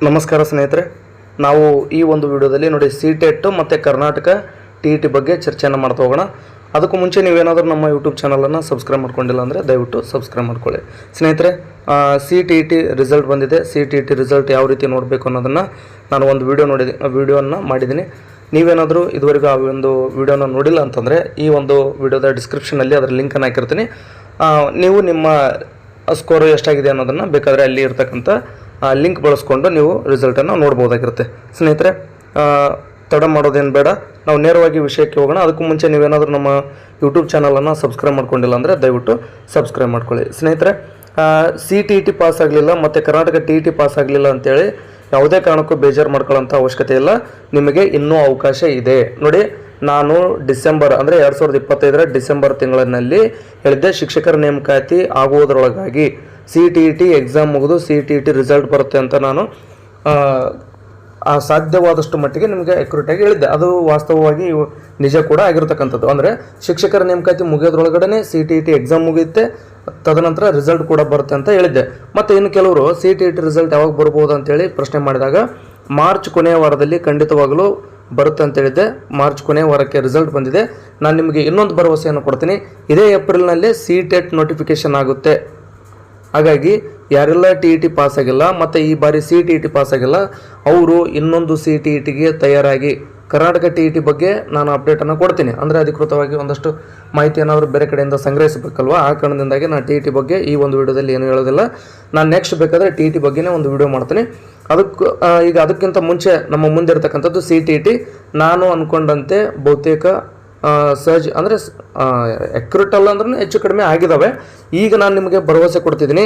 ನಮಸ್ಕಾರ ಸ್ನೇಹಿತರೆ, ನಾವು ಈ ಒಂದು ವಿಡಿಯೋದಲ್ಲಿ ನೋಡಿ ಸಿ.ಟೆಟ್ ಮತ್ತು ಕರ್ನಾಟಕ ಟಿ.ಇ.ಟಿ ಬಗ್ಗೆ ಚರ್ಚೆಯನ್ನು ಮಾಡ್ತಾ ಹೋಗೋಣ. ಅದಕ್ಕೂ ಮುಂಚೆ ನೀವೇನಾದರೂ ನಮ್ಮ ಯೂಟ್ಯೂಬ್ ಚಾನಲನ್ನು ಸಬ್ಸ್ಕ್ರೈಬ್ ಮಾಡ್ಕೊಂಡಿಲ್ಲ ಅಂದರೆ ದಯವಿಟ್ಟು ಸಬ್ಸ್ಕ್ರೈಬ್ ಮಾಡ್ಕೊಳ್ಳಿ. ಸ್ನೇಹಿತರೆ, ಸಿ.ಟಿ.ಇ.ಟಿ ರಿಸಲ್ಟ್ ಬಂದಿದೆ. ಸಿ.ಟಿ.ಇ.ಟಿ ರಿಸಲ್ಟ್ ಯಾವ ರೀತಿ ನೋಡಬೇಕು ಅನ್ನೋದನ್ನು ನಾನು ಒಂದು ವಿಡಿಯೋನ ಮಾಡಿದ್ದೀನಿ. ನೀವೇನಾದರೂ ಇದುವರೆಗೂ ಆ ಒಂದು ವಿಡಿಯೋನ ನೋಡಿಲ್ಲ ಅಂತಂದರೆ ಈ ಒಂದು ವಿಡಿಯೋದ ಡಿಸ್ಕ್ರಿಪ್ಷನಲ್ಲಿ ಅದರ ಲಿಂಕನ್ನು ಹಾಕಿರ್ತೀನಿ. ನೀವು ನಿಮ್ಮ ಸ್ಕೋರು ಎಷ್ಟಾಗಿದೆ ಅನ್ನೋದನ್ನು ಬೇಕಾದರೆ ಅಲ್ಲಿ ಇರ್ತಕ್ಕಂಥ ಲಿಂಕ್ ಬಳಸ್ಕೊಂಡು ನೀವು ರಿಸಲ್ಟನ್ನು ನೋಡ್ಬೋದಾಗಿರುತ್ತೆ. ಸ್ನೇಹಿತರೆ, ತಡ ಮಾಡೋದೇನು ಬೇಡ, ನಾವು ನೇರವಾಗಿ ವಿಷಯಕ್ಕೆ ಹೋಗೋಣ. ಅದಕ್ಕೂ ಮುಂಚೆ ನೀವೇನಾದರೂ ನಮ್ಮ ಯೂಟ್ಯೂಬ್ ಚಾನಲನ್ನು ಸಬ್ಸ್ಕ್ರೈಬ್ ಮಾಡ್ಕೊಂಡಿಲ್ಲ ಅಂದರೆ ದಯವಿಟ್ಟು ಸಬ್ಸ್ಕ್ರೈಬ್ ಮಾಡ್ಕೊಳ್ಳಿ. ಸ್ನೇಹಿತರೆ, ಸಿ.ಟಿ.ಇ.ಟಿ ಪಾಸ್ ಆಗಲಿಲ್ಲ ಮತ್ತು ಕರ್ನಾಟಕ ಟಿ.ಇ.ಟಿ ಪಾಸ್ ಆಗಲಿಲ್ಲ ಅಂತೇಳಿ ಯಾವುದೇ ಕಾರಣಕ್ಕೂ ಬೇಜಾರು ಮಾಡ್ಕೊಳ್ಳೋಂಥ ಅವಶ್ಯಕತೆ ಇಲ್ಲ. ನಿಮಗೆ ಇನ್ನೂ ಅವಕಾಶ ಇದೆ. ನೋಡಿ, ನಾನು ಡಿಸೆಂಬರ್ ಅಂದರೆ 2025 ಡಿಸೆಂಬರ್ ತಿಂಗಳಿನಲ್ಲಿ ಹೇಳಿದ್ದೆ, ಶಿಕ್ಷಕರ ನೇಮಕಾತಿ ಆಗುವುದರೊಳಗಾಗಿ ಸಿ.ಟಿ.ಇ.ಟಿ ಎಕ್ಸಾಮ್ ಮುಗಿದು ಸಿ.ಟಿ.ಇ.ಟಿ ರಿಸಲ್ಟ್ ಬರುತ್ತೆ ಅಂತ ನಾನು ಸಾಧ್ಯವಾದಷ್ಟು ಮಟ್ಟಿಗೆ ನಿಮಗೆ ಅಕ್ಯುರೇಟಾಗಿ ಹೇಳಿದ್ದೆ. ಅದು ವಾಸ್ತವವಾಗಿ ನಿಜ ಕೂಡ ಆಗಿರ್ತಕ್ಕಂಥದ್ದು. ಅಂದರೆ ಶಿಕ್ಷಕರ ನೇಮಕಾತಿ ಮುಗಿಯೋದ್ರೊಳಗಡೆ ಸಿ.ಟಿ.ಇ.ಟಿ ಎಕ್ಸಾಮ್ ಮುಗಿಯುತ್ತೆ, ತದನಂತರ ರಿಸಲ್ಟ್ ಕೂಡ ಬರುತ್ತೆ ಅಂತ ಹೇಳಿದ್ದೆ. ಮತ್ತು ಇನ್ನು ಕೆಲವರು ಸಿ.ಟಿ.ಇ.ಟಿ ರಿಸಲ್ಟ್ ಯಾವಾಗ ಬರ್ಬೋದು ಅಂತೇಳಿ ಪ್ರಶ್ನೆ ಮಾಡಿದಾಗ ಮಾರ್ಚ್ ಕೊನೆಯ ವಾರದಲ್ಲಿ ಖಂಡಿತವಾಗಲೂ ಬರುತ್ತೆ ಅಂತ ಹೇಳಿದ್ದೆ. ಮಾರ್ಚ್ ಕೊನೆಯ ವಾರಕ್ಕೆ ರಿಸಲ್ಟ್ ಬಂದಿದೆ. ನಾನು ನಿಮಗೆ ಇನ್ನೊಂದು ಭರವಸೆಯನ್ನು ಕೊಡ್ತೀನಿ, ಇದೇ ಏಪ್ರಿಲ್ನಲ್ಲಿ ಸಿ.ಟೆಟ್ ನೋಟಿಫಿಕೇಷನ್ ಆಗುತ್ತೆ. ಹಾಗಾಗಿ ಯಾರೆಲ್ಲ ಟಿ.ಇ.ಟಿ ಪಾಸ್ ಆಗಿಲ್ಲ ಮತ್ತು ಈ ಬಾರಿ ಸಿ.ಟಿ.ಇ.ಟಿ ಪಾಸ್ ಆಗಿಲ್ಲ, ಅವರು ಇನ್ನೊಂದು ಸಿ.ಟಿ.ಇ.ಟಿಗೆ ತಯಾರಾಗಿ. ಕರ್ನಾಟಕ ಟಿ.ಇ.ಟಿ ಬಗ್ಗೆ ನಾನು ಅಪ್ಡೇಟನ್ನು ಕೊಡ್ತೀನಿ. ಅಂದರೆ ಅಧಿಕೃತವಾಗಿ ಒಂದಷ್ಟು ಮಾಹಿತಿ ಏನಾದರೂ ಬೇರೆ ಕಡೆಯಿಂದ ಸಂಗ್ರಹಿಸಬೇಕಲ್ವ, ಆ ಕಾರಣದಿಂದಾಗಿ ನಾನು ಟಿ.ಇ.ಟಿ ಬಗ್ಗೆ ಈ ಒಂದು ವಿಡಿಯೋದಲ್ಲಿ ಏನು ಹೇಳೋದಿಲ್ಲ. ನಾನು ನೆಕ್ಸ್ಟ್ ಬೇಕಾದರೆ ಟಿ.ಇ.ಟಿ ಬಗ್ಗೆನೇ ಒಂದು ವಿಡಿಯೋ ಮಾಡ್ತೀನಿ. ಅದಕ್ಕಿಂತ ಮುಂಚೆ ನಮ್ಮ ಮುಂದೆ ಇರತಕ್ಕಂಥದ್ದು ಸಿ.ಟಿ.ಇ.ಟಿ. ನಾನು ಅಂದ್ಕೊಂಡಂತೆ ಬಹುತೇಕ ಸಹಜ ಅಂದರೆ ಅಕ್ಯುರೇಟ್ ಅಲ್ಲ ಅಂದ್ರೂ ಹೆಚ್ಚು ಕಡಿಮೆ ಆಗಿದ್ದಾವೆ. ಈಗ ನಾನು ನಿಮಗೆ ಭರವಸೆ ಕೊಡ್ತಿದ್ದೀನಿ,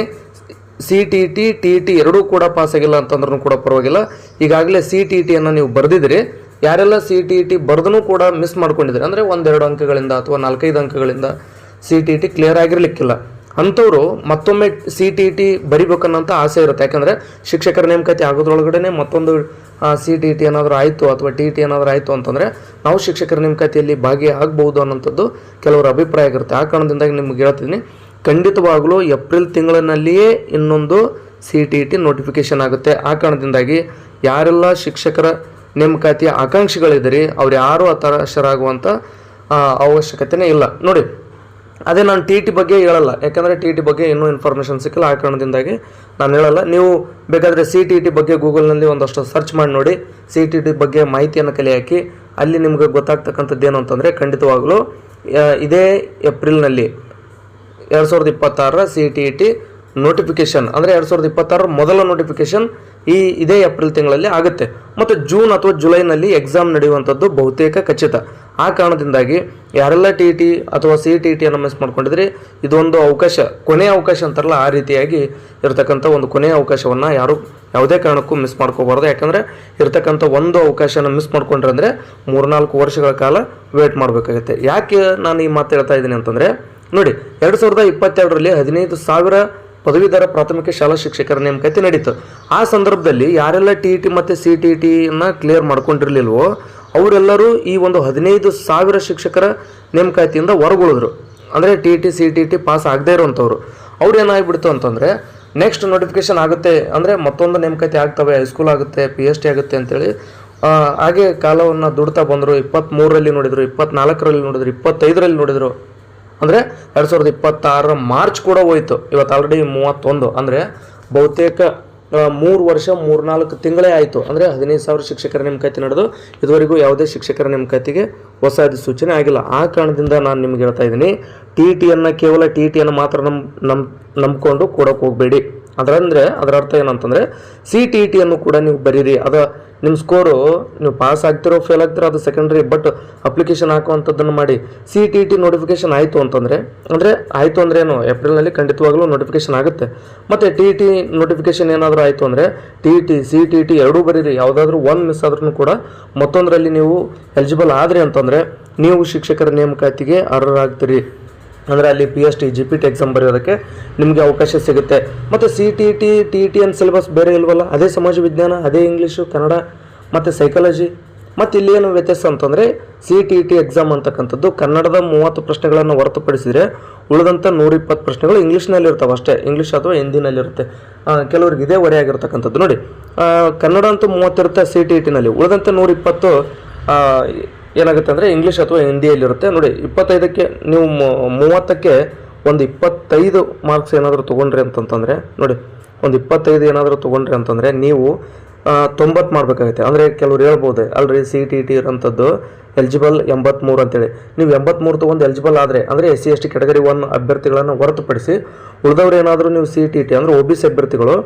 ಸಿ.ಟಿ.ಇ.ಟಿ ಟಿ.ಇ.ಟಿ ಎರಡೂ ಕೂಡ ಪಾಸ್ ಆಗಿಲ್ಲ ಅಂತಂದ್ರೂ ಕೂಡ ಪರವಾಗಿಲ್ಲ. ಈಗಾಗಲೇ ಸಿ.ಟಿ.ಇ.ಟಿಯನ್ನು ನೀವು ಬರೆದಿದ್ದೀರಿ. ಯಾರೆಲ್ಲ ಸಿ.ಟಿ.ಇ.ಟಿ ಬರೆದೂ ಕೂಡ ಮಿಸ್ ಮಾಡ್ಕೊಂಡಿದ್ದೀರಿ, ಅಂದರೆ 1-2 ಅಂಕಗಳಿಂದ ಅಥವಾ 4-5 ಅಂಕಗಳಿಂದ ಸಿ.ಟಿ.ಇ.ಟಿ ಕ್ಲಿಯರ್ ಆಗಿರಲಿಕ್ಕಿಲ್ಲ, ಅಂಥವರು ಮತ್ತೊಮ್ಮೆ ಸಿ.ಟಿ.ಇ.ಟಿ ಬರಿಬೇಕನ್ನೋಂಥ ಆಸೆ ಇರುತ್ತೆ. ಯಾಕಂದರೆ ಶಿಕ್ಷಕರ ನೇಮಕಾತಿ ಆಗೋದ್ರೊಳಗಡೆ ಮತ್ತೊಂದು ಸಿ.ಟಿ.ಇ.ಟಿ ಏನಾದರೂ ಆಯಿತು ಅಥವಾ ಟಿ.ಇ.ಟಿ ಏನಾದರೂ ಆಯಿತು ಅಂತಂದರೆ ನಾವು ಶಿಕ್ಷಕರ ನೇಮಕಾತಿಯಲ್ಲಿ ಭಾಗಿಯಾಗಬಹುದು ಅನ್ನೋಂಥದ್ದು ಕೆಲವರ ಅಭಿಪ್ರಾಯ ಆಗಿರುತ್ತೆ. ಆ ಕಾರಣದಿಂದಾಗಿ ನಿಮ್ಗೆ ಹೇಳ್ತೀನಿ, ಖಂಡಿತವಾಗಲೂ ಏಪ್ರಿಲ್ ತಿಂಗಳಿನಲ್ಲಿಯೇ ಇನ್ನೊಂದು ಸಿ.ಟಿ.ಇ.ಟಿ ನೋಟಿಫಿಕೇಷನ್ ಆಗುತ್ತೆ. ಆ ಕಾರಣದಿಂದಾಗಿ ಯಾರೆಲ್ಲ ಶಿಕ್ಷಕರ ನೇಮಕಾತಿಯ ಆಕಾಂಕ್ಷಿಗಳಿದ್ದೀರಿ ಅವ್ರು ಯಾರೂ ಹತಾಶರಾಗುವಂಥ ಅವಶ್ಯಕತೆಯೇ ಇಲ್ಲ. ನೋಡಿ, ಅದೇ ನಾನು ಟಿ.ಇ.ಟಿ ಬಗ್ಗೆ ಹೇಳಲ್ಲ, ಯಾಕಂದರೆ ಟಿ.ಇ.ಟಿ ಬಗ್ಗೆ ಇನ್ನೂ ಇನ್ಫಾರ್ಮೇಷನ್ ಸಿಕ್ಕಿಲ್ಲ. ಆ ಕಾರಣದಿಂದಾಗಿ ನಾನು ಹೇಳಲ್ಲ. ನೀವು ಬೇಕಾದರೆ ಸಿ.ಟಿ.ಇ.ಟಿ ಬಗ್ಗೆ ಗೂಗಲ್ನಲ್ಲಿ ಒಂದಷ್ಟು ಸರ್ಚ್ ಮಾಡಿ ನೋಡಿ, ಸಿ.ಟಿ.ಇ.ಟಿ ಬಗ್ಗೆ ಮಾಹಿತಿಯನ್ನು ಕಲೆ ಹಾಕಿ, ಅಲ್ಲಿ ನಿಮಗೆ ಗೊತ್ತಾಗ್ತಕ್ಕಂಥದ್ದು ಏನು ಅಂತಂದರೆ ಖಂಡಿತವಾಗಲೂ ಇದೇ ಏಪ್ರಿಲ್ನಲ್ಲಿ 2026 ಸಿ.ಟಿ.ಇ.ಟಿ ನೋಟಿಫಿಕೇಷನ್ ಅಂದರೆ 2026 ಮೊದಲ ನೋಟಿಫಿಕೇಷನ್ ಇದೇ ಏಪ್ರಿಲ್ ತಿಂಗಳಲ್ಲಿ ಆಗುತ್ತೆ. ಮತ್ತು ಜೂನ್ ಅಥವಾ ಜುಲೈನಲ್ಲಿ ಎಕ್ಸಾಮ್ ನಡೆಯುವಂಥದ್ದು ಬಹುತೇಕ ಖಚಿತ. ಆ ಕಾರಣದಿಂದಾಗಿ ಯಾರೆಲ್ಲ ಟಿ.ಇ.ಟಿ ಅಥವಾ ಸಿ.ಟಿ.ಇ.ಟಿಯನ್ನು ಮಿಸ್ ಮಾಡ್ಕೊಂಡಿದ್ರಿ, ಇದೊಂದು ಅವಕಾಶ, ಕೊನೆಯ ಅವಕಾಶ ಅಂತಾರಲ್ಲ ಆ ರೀತಿಯಾಗಿ ಇರತಕ್ಕಂಥ ಒಂದು ಕೊನೆಯ ಅವಕಾಶವನ್ನು ಯಾರು ಯಾವುದೇ ಕಾರಣಕ್ಕೂ ಮಿಸ್ ಮಾಡ್ಕೋಬಾರ್ದು. ಯಾಕಂದರೆ ಇರತಕ್ಕಂಥ ಒಂದು ಅವಕಾಶನ ಮಿಸ್ ಮಾಡ್ಕೊಂಡ್ರೆ ಅಂದರೆ 3-4 ವರ್ಷಗಳ ಕಾಲ ವೇಟ್ ಮಾಡಬೇಕಾಗುತ್ತೆ. ಯಾಕೆ ನಾನು ಈ ಮಾತು ಹೇಳ್ತಾ ಇದ್ದೀನಿ ಅಂತಂದರೆ, ನೋಡಿ, 2022ರಲ್ಲಿ 15,000 ಪದವೀಧರ ಪ್ರಾಥಮಿಕ ಶಾಲಾ ಶಿಕ್ಷಕರ ನೇಮಕಾತಿ ನಡೀತು. ಆ ಸಂದರ್ಭದಲ್ಲಿ ಯಾರೆಲ್ಲ ಟಿ.ಇ.ಟಿ ಮತ್ತು ಸಿ.ಟಿ.ಇ.ಟಿಯನ್ನು ಕ್ಲಿಯರ್ ಮಾಡ್ಕೊಂಡಿರಲಿಲ್ವೋ ಅವರೆಲ್ಲರೂ ಈ ಒಂದು 15,000 ಶಿಕ್ಷಕರ ನೇಮಕಾತಿಯಿಂದ ಹೊರಗುಳಿದ್ರು. ಅಂದರೆ ಟಿ.ಇ.ಟಿ ಸಿ.ಟಿ.ಇ.ಟಿ ಪಾಸ್ ಆಗದೇ ಇರೋವಂಥವ್ರು. ಅವ್ರು ಏನಾಗಿಬಿಡ್ತು ಅಂತಂದರೆ, ನೆಕ್ಸ್ಟ್ ನೋಟಿಫಿಕೇಷನ್ ಆಗುತ್ತೆ ಅಂದರೆ ಮತ್ತೊಂದು ನೇಮಕಾತಿ ಆಗ್ತವೆ, ಹೈಸ್ಕೂಲ್ ಆಗುತ್ತೆ, PhD ಆಗುತ್ತೆ ಅಂತೇಳಿ ಹಾಗೆ ಕಾಲವನ್ನು ದುಡ್ತಾ ಬಂದರು. 23ರಲ್ಲಿ ನೋಡಿದರು, 24ರಲ್ಲಿ ನೋಡಿದ್ರು, 25ರಲ್ಲಿ ನೋಡಿದರು. ಅಂದರೆ 2026 ಮಾರ್ಚ್ ಕೂಡ ಹೋಯಿತು. ಇವತ್ತು ಆಲ್ರೆಡಿ 31, ಅಂದರೆ ಬಹುತೇಕ 3 ವರ್ಷ 3-4 ತಿಂಗಳೇ ಆಯಿತು. ಅಂದರೆ 15,000 ಶಿಕ್ಷಕರ ನೇಮಕಾತಿ ನಡೆದು ಇದುವರೆಗೂ ಯಾವುದೇ ಶಿಕ್ಷಕರ ನೇಮಕಾತಿಗೆ ಹೊಸ ಅಧಿಸೂಚನೆ ಆಗಿಲ್ಲ. ಆ ಕಾರಣದಿಂದ ನಾನು ನಿಮ್ಗೆ ಹೇಳ್ತಾ ಇದ್ದೀನಿ, ಟಿ.ಇ.ಟಿಯನ್ನು ಕೇವಲ ಟಿ.ಇ.ಟಿಯನ್ನು ಮಾತ್ರ ನಂಬ್ಕೊಂಡು ಕೊಡೋಕೆ ಹೋಗಬೇಡಿ. ಅದರ ಅರ್ಥ ಏನಂತಂದರೆ ಸಿ.ಟಿ.ಇ.ಟಿಯನ್ನು ಕೂಡ ನೀವು ಬರೀರಿ. ನಿಮ್ಮ ಸ್ಕೋರು ನೀವು ಪಾಸ್ ಆಗ್ತಿರೋ ಫೇಲ್ ಆಗ್ತಿರೋ ಅದು ಸೆಕೆಂಡ್ರಿ, ಬಟ್ ಅಪ್ಲಿಕೇಶನ್ ಹಾಕುವಂಥದ್ದನ್ನು ಮಾಡಿ. ಸಿ.ಟಿ.ಇ.ಟಿ ನೋಟಿಫಿಕೇಷನ್ ಆಯಿತು ಅಂತಂದರೆ ಆಯಿತು ಅಂದರೆ ಏನು, ಏಪ್ರಿಲ್ನಲ್ಲಿ ಖಂಡಿತವಾಗಲೂ ನೋಟಿಫಿಕೇಷನ್ ಆಗುತ್ತೆ. ಮತ್ತು ಟಿ.ಇ.ಟಿ ನೋಟಿಫಿಕೇಷನ್ ಏನಾದರೂ ಆಯಿತು ಅಂದರೆ ಟಿ.ಇ.ಟಿ ಸಿ.ಟಿ.ಇ.ಟಿ ಎರಡೂ ಬರೀರಿ. ಯಾವುದಾದ್ರೂ ಒಂದು ಮಿಸ್ ಆದ್ರೂ ಕೂಡ ಮತ್ತೊಂದರಲ್ಲಿ ನೀವು ಎಲಿಜಿಬಲ್ ಆದರೆ ಅಂತಂದರೆ ನೀವು ಶಿಕ್ಷಕರ ನೇಮಕಾತಿಗೆ ಅರ್ಹರಾಗ್ತೀರಿ. ಅಂದರೆ ಅಲ್ಲಿ PhD GPT ಎಕ್ಸಾಮ್ ಬರೆಯೋದಕ್ಕೆ ನಿಮಗೆ ಅವಕಾಶ ಸಿಗುತ್ತೆ. ಮತ್ತು ಸಿ.ಟಿ.ಇ.ಟಿ ಟಿ.ಇ.ಟಿ ಸಿಲೆಬಸ್ ಬೇರೆ ಇಲ್ವಲ್ಲ, ಅದೇ ಸಮಾಜ ವಿಜ್ಞಾನ, ಅದೇ ಇಂಗ್ಲೀಷು, ಕನ್ನಡ ಮತ್ತು ಸೈಕಾಲಜಿ, ಮತ್ತು ಇಲ್ಲಿ ಏನು ವ್ಯತ್ಯಾಸ ಅಂತಂದರೆ CTET ಎಕ್ಸಾಮ್ ಅಂತಕ್ಕಂಥದ್ದು ಕನ್ನಡದ 30 ಪ್ರಶ್ನೆಗಳನ್ನು ಹೊರತುಪಡಿಸಿದರೆ ಉಳಿದಂಥ 120 ಪ್ರಶ್ನೆಗಳು ಇಂಗ್ಲೀಷ್ನಲ್ಲಿ ಇರ್ತಾವೆ ಅಷ್ಟೇ, ಇಂಗ್ಲೀಷ್ ಅಥವಾ ಹಿಂದಿನಲ್ಲಿರುತ್ತೆ. ಕೆಲವ್ರಿಗೆ ಇದೇ ಹೊರೆ ಆಗಿರ್ತಕ್ಕಂಥದ್ದು. ನೋಡಿ, ಕನ್ನಡ ಅಂತೂ 30 ಇರುತ್ತೆ CTET-ನಲ್ಲಿ, ಉಳಿದಂಥ 120 ಏನಾಗುತ್ತೆ ಅಂದರೆ ಇಂಗ್ಲೀಷ್ ಅಥವಾ ಹಿಂದಿಯಲ್ಲಿರುತ್ತೆ. ನೋಡಿ, 25ಕ್ಕೆ ನೀವು 30ಕ್ಕೆ ಒಂದು 25 ಮಾರ್ಕ್ಸ್ ಏನಾದರೂ ತೊಗೊಂಡ್ರಿ ಅಂತಂತಂದರೆ, ನೋಡಿ ಒಂದು 25 ಏನಾದರೂ ತೊಗೊಂಡ್ರಿ ಅಂತಂದರೆ ನೀವು 90 ಮಾಡಬೇಕಾಗುತ್ತೆ. ಅಂದರೆ ಕೆಲವ್ರು ಹೇಳ್ಬೋದು ಅಲ್ರಿ CTET ಇರೋಂಥದ್ದು ಎಲಿಜಿಬಲ್ 83 ಅಂತೇಳಿ. ನೀವು 83 ತೊಗೊಂಡು ಎಲಿಜಿಬಲ್ ಆದರೆ ಅಂದರೆ SC ST ಕ್ಯಾಟಗರಿ 1 ಅಭ್ಯರ್ಥಿಗಳನ್ನು ಹೊರತುಪಡಿಸಿ ಉಳಿದವ್ರು ಏನಾದರೂ ನೀವು CTET ಅಂದರೆ OBC ಅಭ್ಯರ್ಥಿಗಳು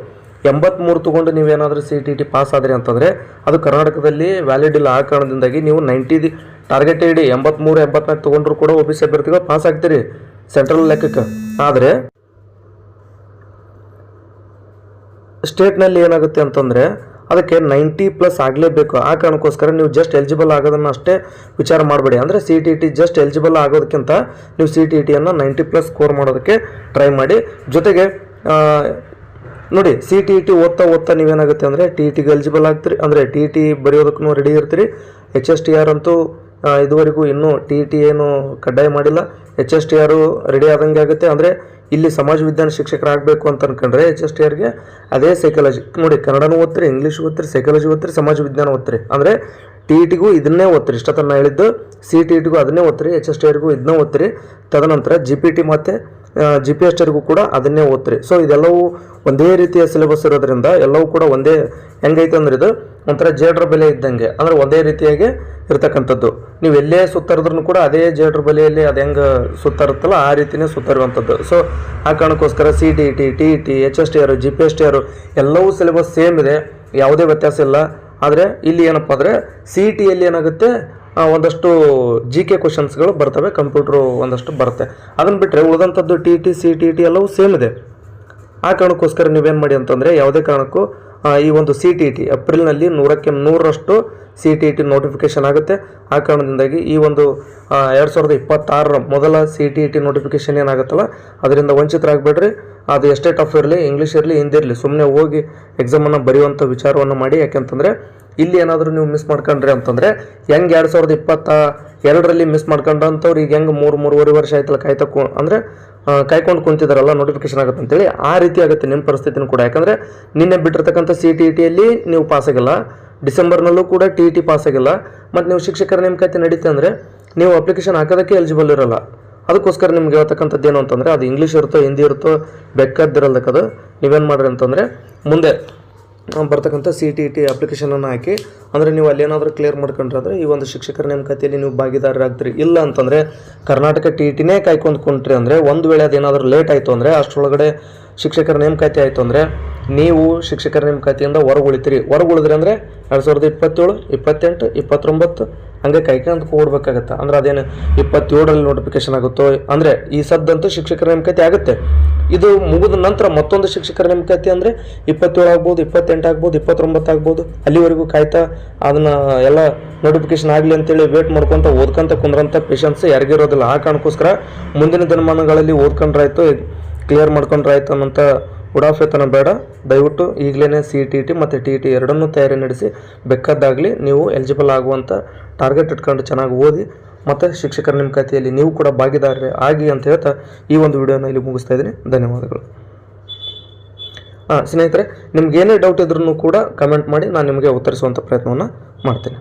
83 ತೊಗೊಂಡು ನೀವೇನಾದರೂ CTET ಪಾಸ್ ಆದರೆ ಅಂತಂದರೆ ಅದು ಕರ್ನಾಟಕದಲ್ಲಿ ವ್ಯಾಲಿಡ್ ಇಲ್ಲ. ಆ ಕಾರಣದಿಂದಾಗಿ ನೀವು 90 ಟಾರ್ಗೆಟ್ ಇಡಿ 83 84 ತೊಗೊಂಡ್ರು ಕೂಡ OBC ಅಭ್ಯರ್ಥಿಗಳು ಪಾಸ್ ಆಗ್ತೀರಿ ಸೆಂಟ್ರಲ್ ಲೆಕ್ಕಕ್ಕೆ. ಆದರೆ ಸ್ಟೇಟ್ನಲ್ಲಿ ಏನಾಗುತ್ತೆ ಅಂತಂದರೆ ಅದಕ್ಕೆ 90+ ಆಗಲೇಬೇಕು. ಆ ಕಾರಣಕ್ಕೋಸ್ಕರ ನೀವು ಜಸ್ಟ್ ಎಲಿಜಿಬಲ್ ಆಗೋದನ್ನು ಅಷ್ಟೇ ವಿಚಾರ ಮಾಡಬೇಡಿ. ಅಂದರೆ CTET ಜಸ್ಟ್ ಎಲಿಜಿಬಲ್ ಆಗೋದಕ್ಕಿಂತ ನೀವು CTET-ಯನ್ನು 90+ ಸ್ಕೋರ್ ಮಾಡೋದಕ್ಕೆ ಟ್ರೈ ಮಾಡಿ. ಜೊತೆಗೆ ನೋಡಿ, CTET ಓದ್ತಾ ನೀವೇನಾಗುತ್ತೆ ಅಂದರೆ TETಗೆ ಎಲಿಜಿಬಲ್ ಆಗ್ತೀರಿ. ಅಂದರೆ TET ಬರೆಯೋದಕ್ಕೂ ರೆಡಿ ಇರ್ತೀರಿ. HSTR ಅಂತೂ ಇದುವರೆಗೂ ಇನ್ನೂ TET ಏನು ಕಡ್ಡಾಯ ಮಾಡಿಲ್ಲ. HSTR ರೆಡಿ ಆದಂಗೆ ಆಗುತ್ತೆ. ಅಂದರೆ ಇಲ್ಲಿ ಸಮಾಜ ವಿಜ್ಞಾನ ಶಿಕ್ಷಕರಾಗಬೇಕು ಅಂತ ಅನ್ಕೊಂಡ್ರೆ HSTRಗೆ ಅದೇ ಸೈಕಾಲಜಿ. ನೋಡಿ, ಕನ್ನಡನೂ ಓದ್ತೀರಿ, ಇಂಗ್ಲೀಷ್ ಓದ್ತೀರಿ, ಸೈಕಾಲಜಿ ಓದ್ತೀರಿ, ಸಮಾಜ ವಿಜ್ಞಾನ ಓದ್ತೀರಿ. ಅಂದರೆ TETಗೂ ಇದನ್ನೇ ಓದ್ತೀರಿ. ಇಷ್ಟೊತ್ತನ ಹೇಳಿದ್ದು CTETಗೂ ಅದನ್ನೇ ಓದ್ತೀರಿ, HSTRಗೂ ಇದನ್ನೇ ಓದ್ತೀರಿ. ತದನಂತರ GPT ಮತ್ತು GPSTRಗೂ ಕೂಡ ಅದನ್ನೇ ಓದ್ತೀರಿ. ಸೊ ಇದೆಲ್ಲವೂ ಒಂದೇ ರೀತಿಯ ಸಿಲೆಬಸ್ ಇರೋದ್ರಿಂದ ಎಲ್ಲವೂ ಕೂಡ ಒಂದೇ. ಹೆಂಗೈತೆ ಅಂದ್ರೆ ಇದು ಒಂಥರ ಜೇಡ್ರ ಬೆಲೆ ಇದ್ದಂಗೆ, ಅಂದರೆ ಒಂದೇ ರೀತಿಯಾಗಿ ಇರ್ತಕ್ಕಂಥದ್ದು. ನೀವು ಎಲ್ಲೇ ಸುತ್ತರಿದ್ರೂ ಕೂಡ ಅದೇ ಜೇಡ್ರ ಬೆಲೆಯಲ್ಲಿ ಅದು ಹೆಂಗೆ ಸುತ್ತರುತ್ತಲ್ಲ ಆ ರೀತಿಯೇ ಸುತ್ತರುವಂಥದ್ದು. ಸೊ ಆ ಕಾರಣಕ್ಕೋಸ್ಕರ CTET, TET, HSTR, GPSTR ಎಲ್ಲವೂ ಸಿಲೆಬಸ್ ಸೇಮ್ ಇದೆ, ಯಾವುದೇ ವ್ಯತ್ಯಾಸ ಇಲ್ಲ. ಆದರೆ ಇಲ್ಲಿ ಏನಪ್ಪ ಅಂದರೆ CETಯಲ್ಲಿ ಏನಾಗುತ್ತೆ, ಒಂದಷ್ಟು GK ಕ್ವಶನ್ಸ್ಗಳು ಬರ್ತವೆ, ಕಂಪ್ಯೂಟ್ರು ಒಂದಷ್ಟು ಬರುತ್ತೆ. ಅದನ್ನು ಬಿಟ್ಟರೆ ಉಳಿದಂಥದ್ದು TET, CTET ಎಲ್ಲವೂ ಸೇಮ್ ಇದೆ. ಆ ಕಾರಣಕ್ಕೋಸ್ಕರ ನೀವೇನು ಮಾಡಿ ಅಂತಂದರೆ ಯಾವುದೇ ಕಾರಣಕ್ಕೂ ಈ ಒಂದು CTET ಏಪ್ರಿಲ್ನಲ್ಲಿ 100ಕ್ಕೆ 100ರಷ್ಟು CTET ನೋಟಿಫಿಕೇಷನ್ ಆಗುತ್ತೆ. ಆ ಕಾರಣದಿಂದಾಗಿ ಈ ಒಂದು 2026ರ ಮೊದಲ CTET ನೋಟಿಫಿಕೇಷನ್ ಏನಾಗುತ್ತಲ್ಲ ಅದರಿಂದ ವಂಚಿತರಾಗಬೇಡ್ರಿ. ಅದು ಎಷ್ಟೇ ಟಫ್ ಇರಲಿ, ಇಂಗ್ಲೀಷ್ ಇರಲಿ, ಹಿಂದಿ ಇರಲಿ, ಸುಮ್ಮನೆ ಹೋಗಿ ಎಕ್ಸಾಮನ್ನು ಬರೆಯುವಂಥ ವಿಚಾರವನ್ನು ಮಾಡಿ. ಯಾಕೆಂತಂದರೆ ಇಲ್ಲಿ ಏನಾದರೂ ನೀವು ಮಿಸ್ ಮಾಡ್ಕೊಂಡ್ರಿ ಅಂತಂದರೆ ಹೆಂಗೆ 2022ರಲ್ಲಿ ಮಿಸ್ ಮಾಡ್ಕೊಂಡಂಥವ್ರು ಈಗ ಹೆಂಗೆ 3-3.5 ವರ್ಷ ಆಯ್ತಲ್ಲ ಕಾಯ್ಕೊಂಡು ಕುಂತಿದ್ದಾರಲ್ಲ ನೋಟಿಫಿಕೇಶನ್ ಆಗುತ್ತೆ ಅಂತೇಳಿ, ಆ ರೀತಿ ಆಗುತ್ತೆ ನಿಮ್ಮ ಪರಿಸ್ಥಿತಿನೂ ಕೂಡ. ಯಾಕಂದರೆ ನಿನ್ನೆ ಬಿಟ್ಟಿರ್ತಕ್ಕಂಥ CTETಯಲ್ಲಿ ನೀವು ಪಾಸಾಗಿಲ್ಲ, ಡಿಸೆಂಬರ್ನಲ್ಲೂ ಕೂಡ TET ಪಾಸಾಗಿಲ್ಲ, ಮತ್ತು ನೀವು ಶಿಕ್ಷಕರ ನೇಮಕಾತಿ ನಡೀತೆ ಅಂದರೆ ನೀವು ಅಪ್ಲಿಕೇಶನ್ ಹಾಕೋದಕ್ಕೆ ಎಲಿಜಿಬಲ್ ಇರೋಲ್ಲ. ಅದಕ್ಕೋಸ್ಕರ ನಿಮ್ಗೆ ಹೇಳ್ತಕ್ಕಂಥದ್ದು ಏನು ಅಂತಂದರೆ ಅದು ಇಂಗ್ಲೀಷ್ ಇರುತ್ತೋ ಹಿಂದಿ ಇರುತ್ತೋ ಬೇಕಾದಿರಲ್ದಕ್ಕದು ನೀವೇನು ಮಾಡಿರಿ ಅಂತಂದರೆ ಮುಂದೆ ಬರ್ತಕ್ಕಂಥ CTET ಅಪ್ಲಿಕೇಶನನ್ನು ಹಾಕಿ. ಅಂದರೆ ನೀವು ಅಲ್ಲೇನಾದರೂ ಕ್ಲಿಯರ್ ಮಾಡ್ಕೊಂಡ್ರೆ ಅಂದರೆ ಈ ಒಂದು ಶಿಕ್ಷಕರ ನೇಮಕಾತಿಯಲ್ಲಿ ನೀವು ಭಾಗಿದಾರರಾಗ್ತೀರಿ. ಇಲ್ಲ ಅಂತಂದರೆ ಕರ್ನಾಟಕ TETನೇ ಕಾಯ್ಕೊಂಡ್ಕೊಂಡ್ರಿ ಅಂದರೆ ಒಂದು ವೇಳೆ ಅದೇನಾದರೂ ಲೇಟ್ ಆಯಿತು ಅಂದರೆ ಅಷ್ಟರೊಳಗಡೆ ಶಿಕ್ಷಕರ ನೇಮಕಾತಿ ಆಯಿತು ಅಂದರೆ ನೀವು ಶಿಕ್ಷಕರ ನೇಮಕಾತಿಯಿಂದ ಹೊರಗುಳಿತೀರಿ. ಹೊರಗುಳಿದ್ರಿ ಅಂದರೆ 2027, 28, 29 ಹಂಗೆ ಕಾಯ್ಕೊಂಡು ಹೋಗ್ಬೇಕಾಗತ್ತೆ. ಅಂದರೆ ಅದೇನು 27ರಲ್ಲಿ ನೋಟಿಫಿಕೇಶನ್ ಆಗುತ್ತೋ ಅಂದರೆ ಈ ಸದ್ದಂತೂ ಶಿಕ್ಷಕರ ನೇಮಕಾತಿ ಆಗುತ್ತೆ. ಇದು ಮುಗಿದ ನಂತರ ಮತ್ತೊಂದು ಶಿಕ್ಷಕರ ನೇಮಕಾತಿ ಅಂದರೆ 27 ಆಗ್ಬೋದು, 28 ಆಗ್ಬೋದು, 29 ಆಗ್ಬೋದು. ಅಲ್ಲಿವರೆಗೂ ಕಾಯ್ತಾ ಅದನ್ನು ಎಲ್ಲ ನೋಟಿಫಿಕೇಶನ್ ಆಗಲಿ ಅಂತೇಳಿ ವೇಟ್ ಮಾಡ್ಕೊತ ಓದ್ಕೊಂತ ಕುಂದ್ರಂಥ ಪೇಷನ್ಸ್ ಯಾರಿಗಿರೋದಿಲ್ಲ. ಆ ಕಾರಣಕ್ಕೋಸ್ಕರ ಮುಂದಿನ ದಿನಮಾನಗಳಲ್ಲಿ ಓದ್ಕೊಂಡ್ರಾಯ್ತು, ಕ್ಲಿಯರ್ ಮಾಡ್ಕೊಂಡ್ರಾಯ್ತು ಅನ್ನೋಂಥ ಉಡಾಫೆತನ ಬೇಡ. ದಯವಿಟ್ಟು ಈಗಲೇ CTET ಮತ್ತು TET ಎರಡನ್ನೂ ತಯಾರಿ ನಡೆಸಿ ಬೇಕಾದಾಗಲಿ ನೀವು ಎಲಿಜಿಬಲ್ ಆಗುವಂಥ ಟಾರ್ಗೆಟ್ ಇಟ್ಕೊಂಡು ಚೆನ್ನಾಗಿ ಓದಿ ಮತ್ತು ಶಿಕ್ಷಕರ ನೇಮಕಾತಿಯಲ್ಲಿ ನೀವು ಕೂಡ ಭಾಗಿದಾರರೇ ಆಗಿ ಅಂತ ಹೇಳ್ತಾ ಈ ಒಂದು ವಿಡಿಯೋನ ಇಲ್ಲಿ ಮುಗಿಸ್ತಾ ಇದ್ದೀನಿ. ಧನ್ಯವಾದಗಳು. ಸ್ನೇಹಿತರೆ, ನಿಮ್ಗೆ ಏನೇ ಡೌಟ್ ಇದ್ರೂ ಕೂಡ ಕಮೆಂಟ್ ಮಾಡಿ, ನಾನು ನಿಮಗೆ ಉತ್ತರಿಸುವಂಥ ಪ್ರಯತ್ನವನ್ನು ಮಾಡ್ತೀನಿ.